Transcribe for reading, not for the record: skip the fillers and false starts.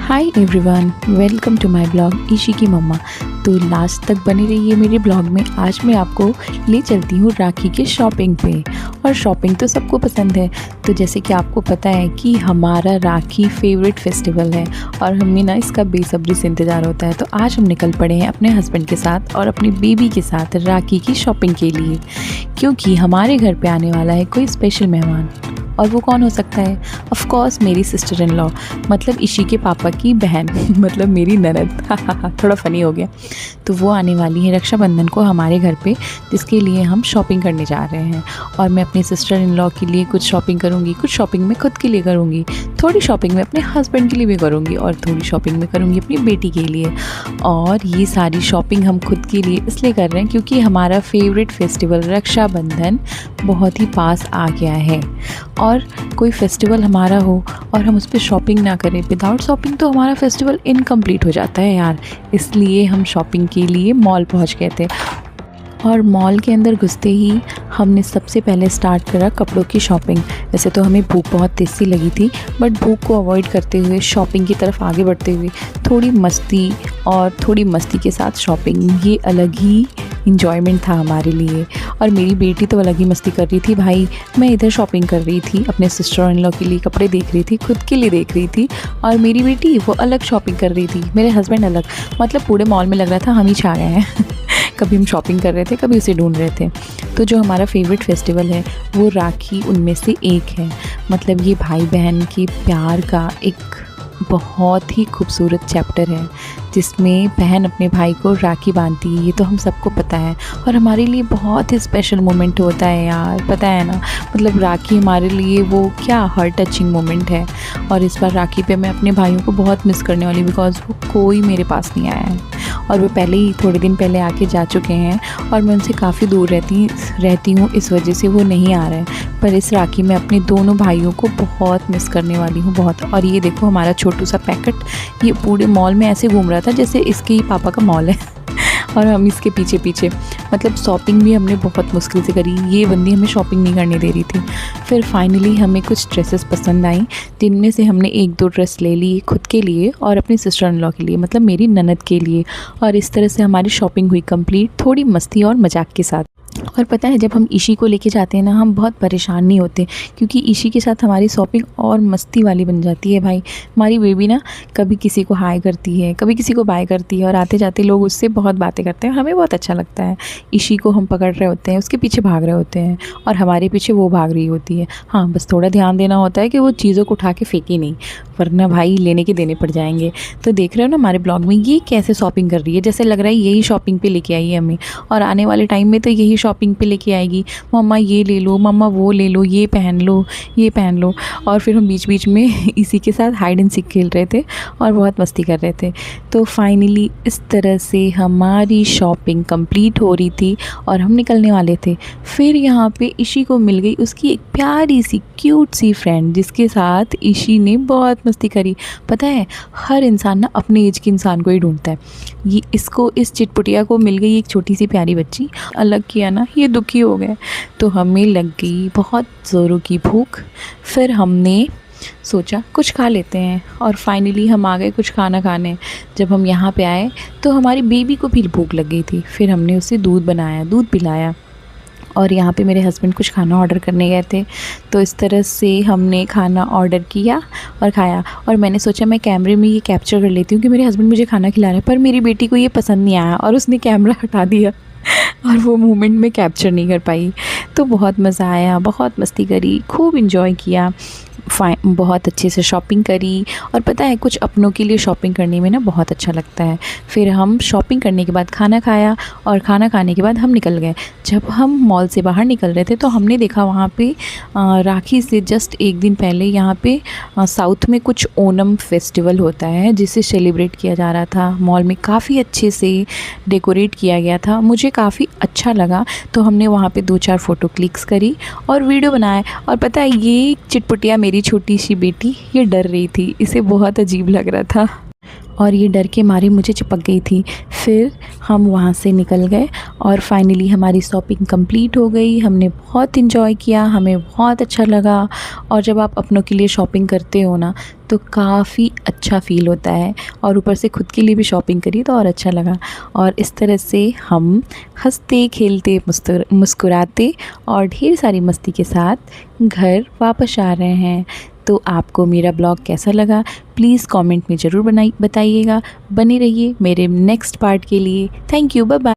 Hi everyone, welcome to my blog Ishi की मम्मा। तो लास्ट तक बने रहिए मेरे ब्लॉग में। आज मैं आपको ले चलती हूँ राखी के शॉपिंग पे। और शॉपिंग तो सबको पसंद है। तो जैसे कि आपको पता है कि हमारा राखी फेवरेट फेस्टिवल है और हमें ना इसका बेसब्री से इंतज़ार होता है। तो आज हम निकल पड़े हैं अपने हस्बैंड के साथ और अपनी बेबी के साथ राखी की शॉपिंग के लिए, क्योंकि हमारे घर पे आने वाला है कोई स्पेशल मेहमान। और वो कौन हो सकता है? ऑफ कोर्स मेरी सिस्टर इन लॉ, मतलब ईशी के पापा की बहन मतलब मेरी ननद थोड़ा फ़नी हो गया। तो वो आने वाली है रक्षाबंधन को हमारे घर पे, जिसके लिए हम शॉपिंग करने जा रहे हैं। और मैं अपनी सिस्टर इन लॉ के लिए कुछ शॉपिंग करूँगी, कुछ शॉपिंग मैं खुद के लिए करूँगी, थोड़ी शॉपिंग मैं अपने हस्बैंड के लिए भी करूँगी और थोड़ी शॉपिंग मैं करूँगी अपनी बेटी के लिए। और ये सारी शॉपिंग हम खुद के लिए इसलिए कर रहे हैं क्योंकि हमारा फेवरेट फेस्टिवल रक्षाबंधन बहुत ही पास आ गया है। और कोई फेस्टिवल हमारा हो और हम उस पर शॉपिंग ना करें, विदाउट शॉपिंग तो हमारा फेस्टिवल इनकम्प्लीट हो जाता है यार। इसलिए हम शॉपिंग के लिए मॉल पहुंच गए थे। और मॉल के अंदर घुसते ही हमने सबसे पहले स्टार्ट करा कपड़ों की शॉपिंग। वैसे तो हमें भूख बहुत तेज़ सी लगी थी, बट भूख को अवॉइड करते हुए शॉपिंग की तरफ आगे बढ़ते हुए थोड़ी मस्ती के साथ शॉपिंग, ये अलग ही इंजॉयमेंट था हमारे लिए। और मेरी बेटी तो अलग ही मस्ती कर रही थी भाई। मैं इधर शॉपिंग कर रही थी, अपने सिस्टर इन लॉ के लिए कपड़े देख रही थी, खुद के लिए देख रही थी। और मेरी बेटी वो अलग शॉपिंग कर रही थी, मेरे हस्बैंड अलग। मतलब पूरे मॉल में लग रहा था हम ही छा गए हैं कभी हम शॉपिंग कर रहे थे, कभी उसे ढूंढ रहे थे। तो जो हमारा फेवरेट फेस्टिवल है वो राखी उनमें से एक है। मतलब ये भाई बहन के प्यार का एक बहुत ही खूबसूरत चैप्टर है, जिसमें बहन अपने भाई को राखी बांधती है। ये तो हम सबको पता है और हमारे लिए बहुत ही स्पेशल मोमेंट होता है यार, पता है ना। मतलब राखी हमारे लिए वो क्या हार्ट टचिंग मोमेंट है। और इस बार राखी पे मैं अपने भाइयों को बहुत मिस करने वाली, बिकॉज़ वो कोई मेरे पास नहीं आया है और वो पहले ही थोड़े दिन पहले आके जा चुके हैं और मैं उनसे काफ़ी दूर रहती हूँ, इस वजह से वो नहीं आ रहे हैं। पर इस राखी में अपने दोनों भाइयों को बहुत मिस करने वाली हूँ, बहुत। और ये देखो हमारा छोटू सा पैकेट, ये पूरे मॉल में ऐसे घूम रहा था जैसे इसके ही पापा का मॉल है और हम इसके पीछे पीछे। मतलब शॉपिंग भी हमने बहुत मुश्किल से करी, ये बंदी हमें शॉपिंग नहीं करने दे रही थी। फिर फाइनली हमें कुछ ड्रेसेस पसंद आई, जिनमें से हमने एक दो ड्रेस ले ली खुद के लिए और अपनी सिस्टर इन लॉ के लिए, मतलब मेरी ननद के लिए। और इस तरह से हमारी शॉपिंग हुई कंप्लीट, थोड़ी मस्ती और मजाक के साथ। और पता है, जब हम ईशी को लेके जाते हैं ना, हम बहुत परेशान नहीं होते, क्योंकि ईशी के साथ हमारी शॉपिंग और मस्ती वाली बन जाती है भाई। हमारी बेबी ना कभी किसी को हाय करती है, कभी किसी को बाय करती है और आते जाते लोग उससे बहुत बातें करते हैं, हमें बहुत अच्छा लगता है। ईशी को हम पकड़ रहे होते हैं, उसके पीछे भाग रहे होते हैं और हमारे पीछे वो भाग रही होती है। हाँ, बस थोड़ा ध्यान देना होता है कि वो चीज़ों को उठा के फेंके नहीं, वरना भाई लेने के देने पड़ जाएंगे। तो देख रहे हो ना हमारे ब्लॉग में ये कैसे शॉपिंग कर रही है, जैसे लग रहा है यही शॉपिंग पे लेके आई है हमें, और आने वाले टाइम में तो यही शॉपिंग पे लेके आएगी। मम्मा ये ले लो, मम्मा वो ले लो, ये पहन लो, ये पहन लो। और फिर हम बीच बीच में इसी के साथ हाइड एंड सीक खेल रहे थे और बहुत मस्ती कर रहे थे। तो फाइनली इस तरह से हमारी शॉपिंग कंप्लीट हो रही थी और हम निकलने वाले थे। फिर यहाँ पे ईशी को मिल गई उसकी एक प्यारी सी क्यूट सी फ्रेंड, जिसके साथ ईशी ने बहुत मस्ती करी। पता है, हर इंसान ना अपने एज के इंसान को ही ढूंढता है। ये इसको, इस चिटपुटिया को मिल गई एक छोटी सी प्यारी बच्ची, अलग किया ना, ये दुखी हो गए। तो हमें लग गई बहुत ज़ोरों की भूख। फिर हमने सोचा कुछ खा लेते हैं और फाइनली हम आ गए कुछ खाना खाने। जब हम यहाँ पे आए तो हमारी बेबी को भी भूख लग गई थी। फिर हमने उसे दूध बनाया, दूध पिलाया। और यहाँ पे मेरे हस्बैंड कुछ खाना ऑर्डर करने गए थे, तो इस तरह से हमने खाना ऑर्डर किया और खाया। और मैंने सोचा मैं कैमरे में ये कैप्चर कर लेती हूँ कि मेरे हस्बैंड मुझे खाना खिला रहे हैं, पर मेरी बेटी को ये पसंद नहीं आया और उसने कैमरा हटा दिया और वो मोमेंट में कैप्चर नहीं कर पाई। तो बहुत मज़ा आया, बहुत मस्ती करी, खूब इन्जॉय किया, बहुत अच्छे से शॉपिंग करी। और पता है, कुछ अपनों के लिए शॉपिंग करने में ना बहुत अच्छा लगता है। फिर हम शॉपिंग करने के बाद खाना खाया और खाना खाने के बाद हम निकल गए। जब हम मॉल से बाहर निकल रहे थे तो हमने देखा वहाँ पे राखी से जस्ट एक दिन पहले यहाँ पे साउथ में कुछ ओनम फेस्टिवल होता है, जिसे सेलिब्रेट किया जा रहा था। मॉल में काफ़ी अच्छे से डेकोरेट किया गया था, मुझे काफ़ी अच्छा लगा। तो हमने वहाँ पे 2-4 फ़ोटो क्लिक्स करी और वीडियो बनाया। और पता है, ये चिटपुटिया मेरी छोटी सी बेटी ये डर रही थी, इसे बहुत अजीब लग रहा था। और ये डर के मारे मुझे चिपक गई थी। फिर हम वहाँ से निकल गए और फाइनली हमारी शॉपिंग कंप्लीट हो गई। हमने बहुत इन्जॉय किया, हमें बहुत अच्छा लगा। और जब आप अपनों के लिए शॉपिंग करते हो ना तो काफ़ी अच्छा फ़ील होता है, और ऊपर से खुद के लिए भी शॉपिंग करी तो और अच्छा लगा। और इस तरह से हम हंसते खेलते मुस्कुराते और ढेर सारी मस्ती के साथ घर वापस आ रहे हैं। तो आपको मेरा ब्लॉग कैसा लगा प्लीज़ कमेंट में ज़रूर बताइएगा। बने रहिए मेरे नेक्स्ट पार्ट के लिए। Thank you, bye bye.